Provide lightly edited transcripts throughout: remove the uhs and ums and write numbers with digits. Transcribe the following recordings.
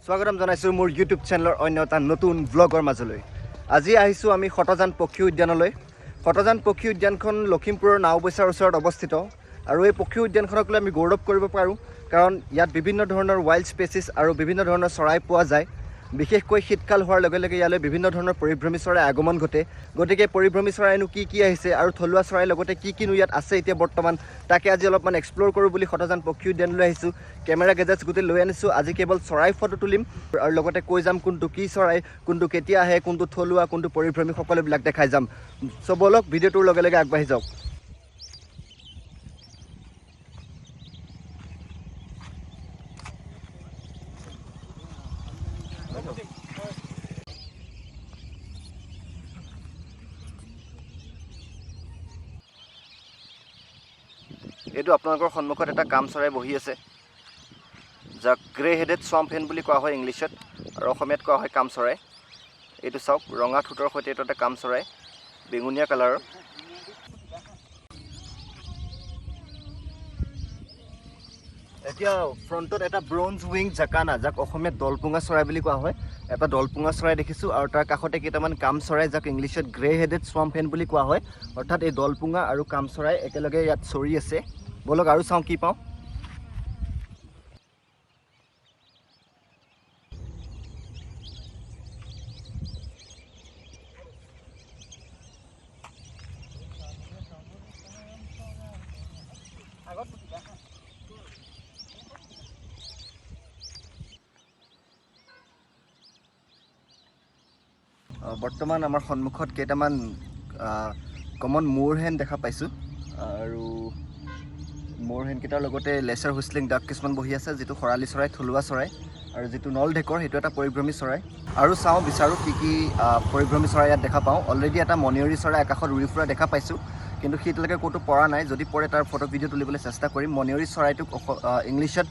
স্বাগতম জনাইছো মোৰ ইউটিউব চেনেলৰ অন্য এটা নতুন ব্লগৰ মাজলৈ। আজি আহিছো আমি খটজান পক্ষী উদ্যানলৈ। খটজান পক্ষী উদ্যানখন লখিমপুৰৰ নাওবৈচাৰ ওচৰত অৱস্থিত আৰু এই পক্ষী উদ্যানখনক লৈ আমি গৌৰৱ কৰিব পাৰোঁ কাৰণ ইয়াত বিভিন্ন ধৰণৰ ৱাইল্ড স্পেচিছ আৰু বিভিন্ন ধৰণৰ চৰাই পোৱা যায়। বিশেষকৈ শীতকাল হোৱাৰ লগে লগে ইয়ালৈ বিভিন্ন ধৰণৰ পৰিভ্ৰমী চৰাই আগমন ঘটে। গতিকে পৰিভ্ৰমী চৰাইনো কি আহিছে আৰু থলুৱা চৰাইৰ লগতে কিনো ইয়াত আছে এতিয়া বৰ্তমান তাকে আজি অলপমান এক্সপ্ল'ৰ কৰোঁ বুলি খটজান পক্ষী উদ্যানলৈ আহিছোঁ। কেমেৰা গেজেটছ গোটেই লৈ আনিছোঁ। আজি কেৱল চৰাই ফটো তুলিম আৰু লগতে কৈ যাম কোনটো কি চৰাই, কোনটো কেতিয়া আহে, কোনটো থলুৱা, কোনটো পৰিভ্ৰমী সকলোবিলাক দেখাই যাম। চ' বলক ভিডিঅ'টোৰ লগে লগে আগবাঢ়ি যাওক। এইটো আপোনালোকৰ সন্মুখত এটা কাম চৰাই বহি আছে, যাক গ্ৰে হেডেড স্বাম্প হেন বুলি কোৱা হয় ইংলিছত, আৰু অসমীয়াত কোৱা হয় কাম চৰাই। এইটো চাওক, ৰঙা ঠোঁটৰ সৈতে এইটো এটা কাম চৰাই, বেঙুনীয়া কালাৰৰ। এতিয়া ফ্ৰণ্টত এটা ব্ৰঞ্জ উইং জাকানা, যাক অসমীয়াত দলপুঙা চৰাই বুলি কোৱা হয়, এটা দলপুঙা চৰাই দেখিছোঁ। আৰু তাৰ কাষতে কেইটামান কাম চৰাই, যাক ইংলিছত গ্ৰে হেডেড স্বাম্প হেন বুলি কোৱা হয়। অৰ্থাৎ এই দলপুঙা আৰু কাম চৰাই একেলগে ইয়াত চৰি আছে। বলক আৰু চাওঁ কি পাওঁ। বৰ্তমান আমাৰ সন্মুখত কেইটামান কমন ম'ৰহেন দেখা পাইছোঁ, আৰু ম'ৰহেনকেইটাৰ লগতে লেচাৰ হুইচলিং ডাক কিছুমান বহি আছে, যিটো শৰালী চৰাই, থলুৱা চৰাই, আৰু যিটো নল ঢেকৰ সেইটো এটা পৰিভ্ৰমী চৰাই। আৰু চাওঁ বিচাৰোঁ কি পৰিভ্ৰমী চৰাই ইয়াত দেখা পাওঁ। অলৰেডি এটা মণিয়ৰী চৰাই আকাশত উৰি ফুৰা দেখা পাইছোঁ, কিন্তু সি এতিয়ালৈকে ক'তো পৰা নাই। যদি পৰে তাৰ ফটো ভিডিঅ' তুলিবলৈ চেষ্টা কৰিম। মণিয়ৰী চৰাইটোক ইংলিছত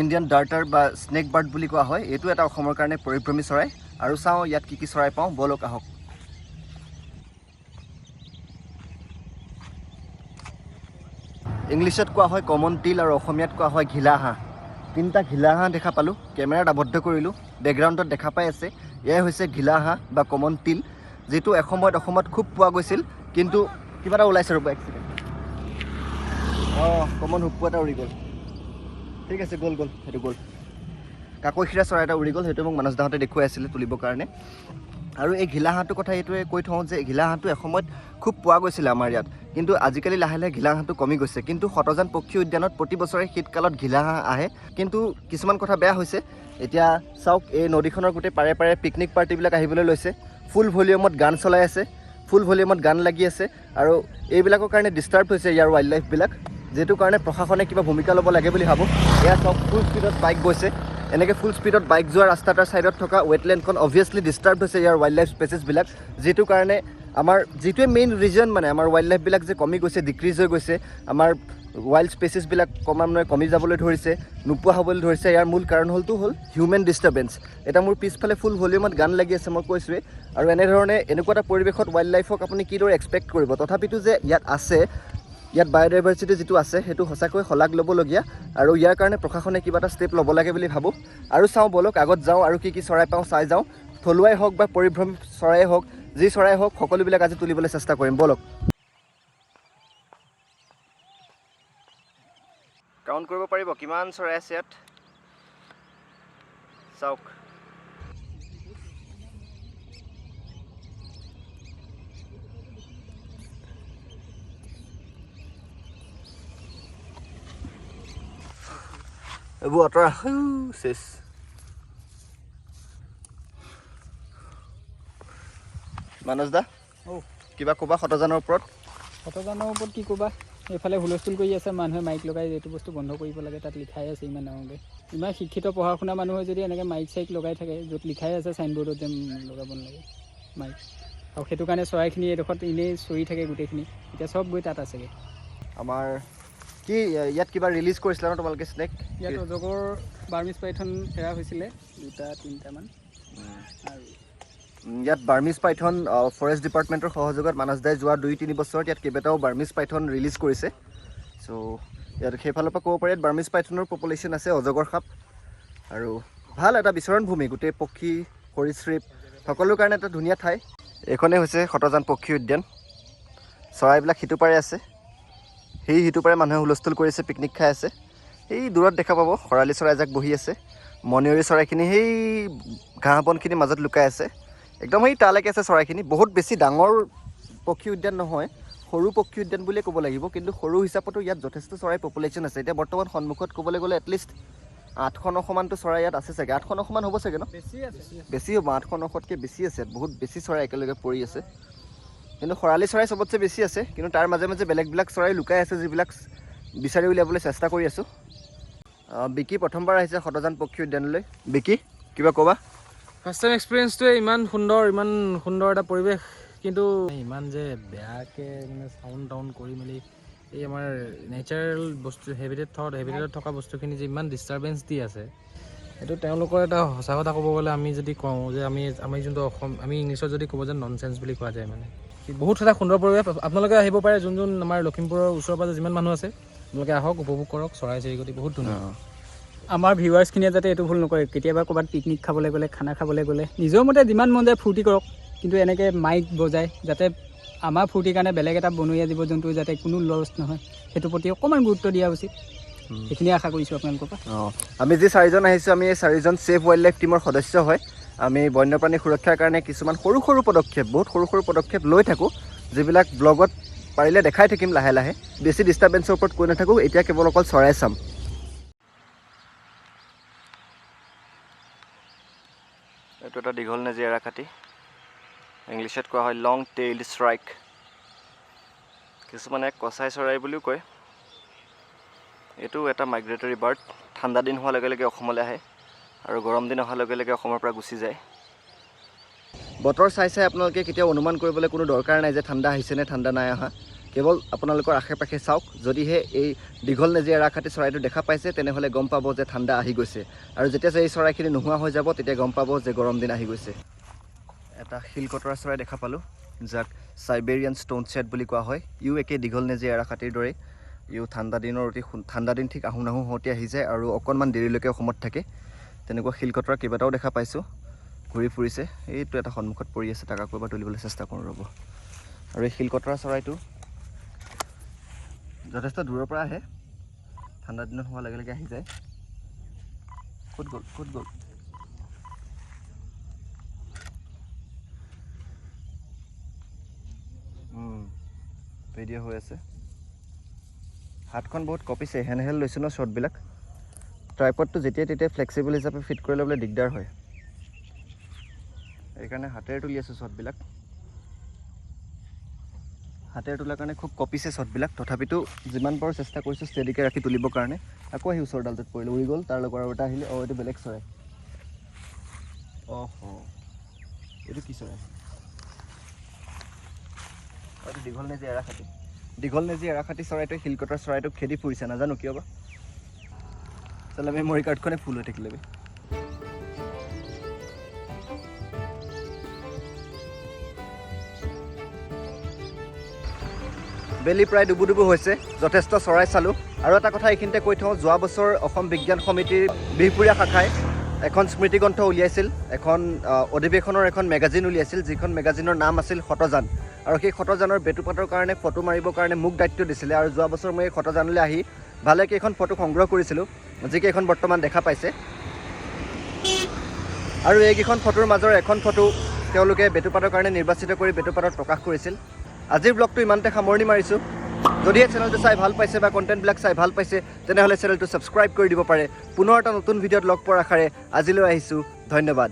ইণ্ডিয়ান ডাৰ্টাৰ বা স্নেক বাৰ্ড বুলি কোৱা হয়। এইটো এটা অসমৰ কাৰণে পৰিভ্ৰমী চৰাই। আৰু চাওঁ ইয়াত কি চৰাই পাওঁ, বলক আহক। ইংলিছত কোৱা হয় কমন টিল আৰু অসমীয়াত কোৱা হয় ঘিলা হাঁহ। তিনিটা ঘিলা হাঁহ দেখা পালোঁ, কেমেৰাত আবদ্ধ কৰিলোঁ। বেকগ্ৰাউণ্ডত দেখা পাই আছে, এয়াই হৈছে ঘিলা হাঁহ বা কমন টিল, যিটো এসময়ত অসমত খুব পোৱা গৈছিল, কিন্তু কিবা এটা ওলাইছে ৰ'ব, এক ছেকেণ্ড। কমন হুপু এটা উৰি গ'ল। ঠিক আছে, গ'ল সেইটো গ'ল। কাকৈখিৰা চৰাই এটা উৰি গ'ল, সেইটো মোক মানস দাহঁতে দেখুৱাই আছিলে তুলিবৰ কাৰণে। আৰু এই ঘিলা হাঁহটোৰ কথা এইটোৱে কৈ থওঁ যে ঘিলা হাঁহটো এসময়ত খুব পোৱা গৈছিলে আমাৰ ইয়াত, কিন্তু আজিকালি লাহে লাহে ঘিলা হাঁহটো কমি গৈছে। কিন্তু খটজান পক্ষী উদ্যানত প্ৰতি বছৰে শীতকালত ঘিলা হাঁহ আহে, কিন্তু কিছুমান কথা বেয়া হৈছে। এতিয়া চাওক, এই নদীখনৰ গোটেই পাৰে পাৰে পিকনিক পাৰ্টিবিলাক আহিবলৈ লৈছে, ফুল ভলিউমত গান চলাই আছে, ফুল ভলিউমত গান লাগি আছে, আৰু এইবিলাকৰ কাৰণে ডিষ্টাৰ্ব হৈছে ইয়াৰ ৱাইল্ড লাইফবিলাক, যিটো কাৰণে প্ৰশাসনে কিবা ভূমিকা ল'ব লাগে বুলি ভাবোঁ। এয়া চাওক, ফুল স্পীডত বাইক গৈছে। এনেকৈ ফুল স্পীডত বাইক যোৱা ৰাস্তাটাৰ ছাইডত থকা ৱেটলেণ্ডখন অভিয়াছলি ডিষ্টাৰ্ব হৈছে ইয়াৰ ৱাইল্ড লাইফ স্পেচিছবিলাক, যিটো কাৰণে আমাৰ যিটোৱে মেইন ৰিজন মানে আমাৰ ৱাইল্ড লাইফবিলাক যে কমি গৈছে, ডিক্ৰিজ হৈ গৈছে, আমাৰ ৱাইল্ড স্পেচিছবিলাক ক্ৰমান্বয়ে কমি যাবলৈ ধৰিছে, নোপোৱা হ'বলৈ ধৰিছে। ইয়াৰ মূল কাৰণ হ'ল হিউমেন ডিষ্টাৰ্বেঞ্চ। এটা মোৰ পিছফালে ফুল ভলিউমত গান লাগি আছে, মই কৈছোঁৱেই। আৰু এনেধৰণে এনেকুৱা এটা পৰিৱেশত ৱাইল্ড লাইফক আপুনি কিদৰে এক্সপেক্ট কৰিব। তথাপিতো যে ইয়াত আছে, ইয়াত বায়'ডাইভাৰ্চিটি যিটো আছে সেইটো সঁচাকৈ শলাগ ল'বলগীয়া, আৰু ইয়াৰ কাৰণে প্ৰশাসনে কিবা এটা ষ্টেপ ল'ব লাগে বুলি ভাবোঁ। আৰু চাওঁ বলক, আগত যাওঁ আৰু কি চৰাই পাওঁ চাই যাওঁ। থলুৱাই হওক বা পৰিভ্ৰমী চৰাই হওক, যি চৰাই হওক, সকলোবিলাক আজি তুলিবলৈ চেষ্টা কৰিম। বলক। কাউণ্ট কৰিব পাৰিব কিমান চৰাই আছে ইয়াত, চাওক। এইবোৰ অঁতৰা, চেচ। মানস দা, কিবা ক'বা খটজানৰ ওপৰত? খটজানৰ ওপৰত কি ক'বা, এইফালে হুলস্থুল কৰি আছে মানুহে, মাইক লগাই এইটো বস্তু বন্ধ কৰিব লাগে। তাত লিখাই আছে ইমান ডাঙৰকৈ, ইমান শিক্ষিত পঢ়া শুনা মানুহে যদি এনেকৈ মাইক চাইক লগাই থাকে, য'ত লিখাই আছে চাইনবোৰ্ডত যে লগাব নালাগে মাইক, আৰু সেইটো কাৰণে চৰাইখিনি এইডোখৰত এনেই চৰি থাকে গোটেইখিনি। এতিয়া চব গৈ তাত আছেগৈ। আমাৰ কি ইয়াত কিবা ৰিলিজ কৰিছিলে ন তোমালোকে স্নেক? ইয়াত অজগৰ, বাৰ্মিজ পাইথন এৰা হৈছিলে 2-3টামান। আৰু ইয়াত বাৰ্মিজ পাইথন ফৰেষ্ট ডিপাৰ্টমেণ্টৰ সহযোগত মানস দাই যোৱা 2-3 বছৰত ইয়াত কেইবাটাও বাৰ্মিজ পাইথন ৰিলিজ কৰিছে। চ' ইয়াত সেইফালৰ পৰা ক'ব পাৰি ইয়াত বাৰ্মিজ পাইথনৰ পপুলেশ্যন আছে, অজগৰ সাপ। আৰু ভাল এটা বিচৰণ ভূমি, গোটেই পক্ষী সৰীসৃপ সকলোৰ কাৰণে এটা ধুনীয়া ঠাই। এইখনেই হৈছে শতজান পক্ষী উদ্যান। চৰাইবিলাক সিটো পাৰে আছে, সেই সিটো পাৰে মানুহে হুলস্থুল কৰিছে, পিকনিক খাই আছে। সেই দূৰত দেখা পাব শৰালী চৰাইজাক বহি আছে, মণিয়ৰী চৰাইখিনি সেই ঘাঁহ বনখিনিৰ মাজত লুকাই আছে। একদম সেই তালৈকে আছে চৰাইখিনি। বহুত বেছি ডাঙৰ পক্ষী উদ্যান নহয়, সৰু পক্ষী উদ্যান বুলিয়ে ক'ব লাগিব, কিন্তু সৰু হিচাপতো ইয়াত যথেষ্ট চৰাই পপুলেশ্যন আছে। এতিয়া বৰ্তমান সন্মুখত ক'বলৈ গ'লে এটলিষ্ট 800-900 মানটো চৰাই ইয়াত আছে চাগে। 800-900 মান হ'ব চাগে ন? বেছি হ'ব, 800-900তকৈ বেছি আছে। বহুত বেছি চৰাই একেলগে পৰি আছে, কিন্তু শৰালী চৰাই চবতছে বেছি আছে। কিন্তু তাৰ মাজে মাজে বেলেগবিলাক চৰাই লুকাই আছে, যিবিলাক বিচাৰি উলিয়াবলৈ চেষ্টা কৰি আছোঁ। বিকি প্ৰথমবাৰ আহিছে শতজান পক্ষী উদ্যানলৈ। বিকি কিবা ক'বা? ফাৰ্ষ্ট টাইম এক্সপিৰিয়েঞ্চটোৱে ইমান সুন্দৰ এটা পৰিৱেশ, কিন্তু ইমান যে বেয়াকৈ মানে চাউণ্ড কৰি মেলি এই আমাৰ নেচাৰেল বস্তু হেবিটেটত থকা বস্তুখিনি যে ইমান ডিষ্টাৰ্বেঞ্চ দি আছে, সেইটো তেওঁলোকৰ এটা সঁচা কথা ক'ব গ'লে আমি যদি কওঁ যে আমি যোনটো আমি ইংলিছত যদি ক'ব যে ননচেন্স বুলি কোৱা যায়, মানে বহুত এটা সুন্দৰ পৰিৱেশ। আপোনালোকে আহিব পাৰে, যোন আমাৰ লখিমপুৰৰ ওচৰে পাজৰে যিমান মানুহ আছে, আপোনালোকে আহক, উপভোগ কৰক। চৰাই চিৰিকটি বহুত ধুনীয়া। আমাৰ ভিউৱাৰ্ছখিনিয়ে যাতে এইটো ভুল নকৰে, কেতিয়াবা ক'ৰবাত পিকনিক খাবলৈ গ'লে, খানা খাবলৈ গ'লে নিজৰ মতে যিমান মন যায় ফূৰ্তি কৰক, কিন্তু এনেকৈ মাইক বজায় যাতে আমাৰ ফূৰ্তিৰ কাৰণে বেলেগ এটা বনৰীয়া জীৱ জন্তু যাতে কোনো লছ নহয়, সেইটোৰ প্ৰতি অকণমান গুৰুত্ব দিয়া উচিত। সেইখিনিয়ে আশা কৰিছোঁ আপোনালোকৰ পৰা। আমি যি 4জন আহিছোঁ, আমি এই 4জন ছেভ ৱাইল্ড লাইফ টীমৰ সদস্য হয়। আমি বন্যপ্ৰাণী সুৰক্ষাৰ কাৰণে কিছুমান সৰু সৰু পদক্ষেপ, বহুত সৰু সৰু পদক্ষেপ লৈ থাকোঁ, যিবিলাক ব্লগত পাৰিলে দেখাই থাকিম লাহে লাহে। বেছি ডিষ্টাৰ্বেঞ্চৰ ওপৰত কৈ নাথাকোঁ, এতিয়া কেৱল অকল চৰাই চাম। এইটো এটা দীঘল নেজী এৰাকাটি, ইংলিছত কোৱা হয় লং টেইলড শ্ৰাইক। কিছুমানে কচাই চৰাই বুলিও কয়। এইটো এটা মাইগ্ৰেটৰী বাৰ্ড। ঠাণ্ডা দিন হোৱাৰ লগে লগে অসমলৈ আহে আৰু গৰম দিন অহাৰ লগে লগে অসমৰ পৰা গুচি যায়। বতৰ চাই চাই আপোনালোকে কেতিয়াও অনুমান কৰিবলৈ কোনো দৰকাৰ নাই যে ঠাণ্ডা আহিছে নে ঠাণ্ডা নাই অহা। কেৱল আপোনালোকৰ আশে পাশে চাওক, যদিহে এই দীঘল নেজী এৰাকাটি চৰাইটো দেখা পাইছে, তেনেহ'লে গম পাব যে ঠাণ্ডা আহি গৈছে। আৰু যেতিয়া এই চৰাইখিনি নোহোৱা হৈ যাব, তেতিয়া গম পাব যে গৰম দিন আহি গৈছে। এটা শিলকতৰা চৰাই দেখা পালোঁ, যাক চাইবেৰিয়ান ষ্টোন চেট বুলি কোৱা হয়। ইও একে দীঘল নেজী এৰাকাটিৰ দৰেই। ইও ঠাণ্ডা দিন ঠিক আহোঁ নাহোঁ হওঁতে আহি যায় আৰু অকণমান দেৰিলৈকে অসমত থাকে। তেনেকুৱা শিলকতৰা কেইবাটাও দেখা পাইছোঁ, ঘূৰি ফুৰিছে। এইটো এটা সন্মুখত পৰি আছে, তাক আকৌ এবাৰ তুলিবলৈ চেষ্টা কৰোঁ ৰ'ব। আৰু এই শিলকতৰা চৰাইটো যথেষ্ট দূৰৰ পৰা আহে, ঠাণ্ডা দিনত হোৱাৰ লগে লগে আহি যায়। ক'ত গ'ল? ভিডিঅ' হৈ আছে। হাতখন বহুত কঁপিছে, হেণ্ডহেল্ড লৈছোঁ ন শ্বটবিলাক। ট্ৰাইপডটো যেতিয়াই তেতিয়াই ফ্লেক্সিবল হিচাপে ফিট কৰি ল'বলৈ দিগদাৰ হয়, সেইকাৰণে হাতেৰে তুলি আছোঁ শ্বটবিলাক। হাতেৰে তোলাৰ কাৰণে খুব কঁপিছে শ্বটবিলাক, তথাপিতো যিমান পাৰোঁ চেষ্টা কৰিছোঁ ষ্টেডিকৈ ৰাখি তুলিবৰ কাৰণে। আকৌ আহি ওচৰডালটোত পৰিলে, উৰি গ'ল। তাৰ লগত আৰু এটা আহিলে, এইটো বেলেগ চৰাই। এইটো কি চৰাই? এইটো দীঘল নেজী এৰাকাটি। দীঘল নেজী এৰাকাটি চৰাইটোৱে শিলকতৰা চৰাইটোক খেদি ফুৰিছে, নাজানো কিয় বা। চালে আমি মৰি কাৰ্ডখনে ফুল হৈ থাকিলে। বেলি প্ৰায় ডুবু হৈছে, যথেষ্ট চৰাই চালোঁ। আৰু এটা কথা এইখিনিতে কৈ থওঁ, যোৱা বছৰ অসম বিজ্ঞান সমিতিৰ বিহপুৰীয়া শাখাই এখন স্মৃতিগ্ৰন্থ উলিয়াইছিল, এখন অধিৱেশনৰ এখন মেগাজিন উলিয়াইছিল, যিখন মেগাজিনৰ নাম আছিল শতজান। আৰু সেই শতজানৰ বেটুপাতৰ কাৰণে ফটো মাৰিবৰ কাৰণে মোক দায়িত্ব দিছিলে। আৰু যোৱা বছৰ মই এই শতজানলৈ আহি ভালেকেইখন ফটো সংগ্ৰহ কৰিছিলোঁ, যিকেইখন বৰ্তমান দেখা পাইছে। আৰু এইকেইখন ফটোৰ মাজৰ এখন ফটো তেওঁলোকে বেটুপাতৰ কাৰণে নিৰ্বাচিত কৰি বেটুপাতত প্ৰকাশ কৰিছিল। আজিৰ ব্লগটো ইমানতে সামৰণি মাৰিছোঁ। যদিহে চেনেলটো চাই ভাল পাইছে বা কণ্টেণ্টবিলাক চাই ভাল পাইছে, তেনেহ'লে চেনেলটো ছাবস্ক্ৰাইব কৰি দিব পাৰে। পুনৰ এটা নতুন ভিডিঅ'ত লগ পোৱাৰ আশাৰে আজিলৈ আহিছোঁ। ধন্যবাদ।